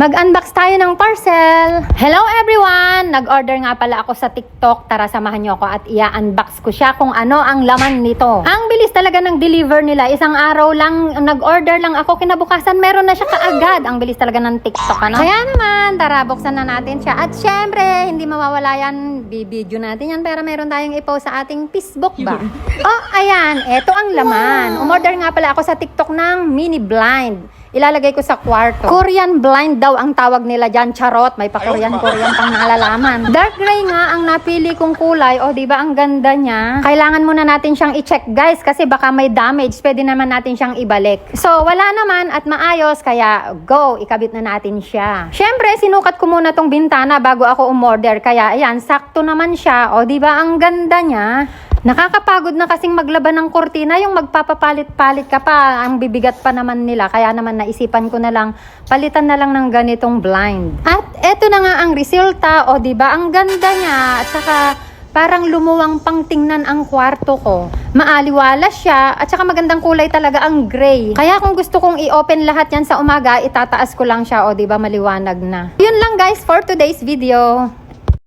Mag-unbox tayo ng parcel. Hello everyone! Nag-order nga pala ako sa TikTok. Tara, samahan nyo ako at i-unbox ko siya kung ano ang laman nito. Ang bilis talaga ng deliver nila. Isang araw lang, nag-order lang ako. Kinabukasan, meron na siya kaagad. Ang bilis talaga ng TikTok, ano? Kaya naman, tara, buksan na natin siya. At syempre, hindi mawawala yan. Bibidyo natin yan. Pero meron tayong i-post sa ating Facebook ba? Oh, ayan. Eto ang laman. Umorder nga pala ako sa TikTok ng mini blind. Ilalagay ko sa kwarto. Korean blind daw ang tawag nila dyan. Charot, may pa Korean pang nalalaman. Dark gray nga ang napili kong kulay. O, diba ang ganda niya? Kailangan muna natin siyang i-check, guys, kasi baka may damage. Pwede naman natin siyang ibalik. So, wala naman at maayos, kaya go, ikabit na natin siya. Syempre, sinukat ko muna tong bintana bago ako umorder. Kaya, ayan, sakto naman siya. O, diba ang ganda niya? Nakakapagod na kasing maglaban ng kortina, yung magpapapalit-palit ka pa, ang bibigat pa naman nila. Kaya naman naisipan ko na lang, palitan na lang ng ganitong blind. At eto na nga ang resulta, o diba, ang ganda niya. At saka parang lumuwang pang tingnan ang kwarto ko. Maaliwala siya, at saka magandang kulay talaga ang gray. Kaya kung gusto kong i-open lahat yan sa umaga, itataas ko lang siya, o diba, maliwanag na. Yun lang guys for today's video.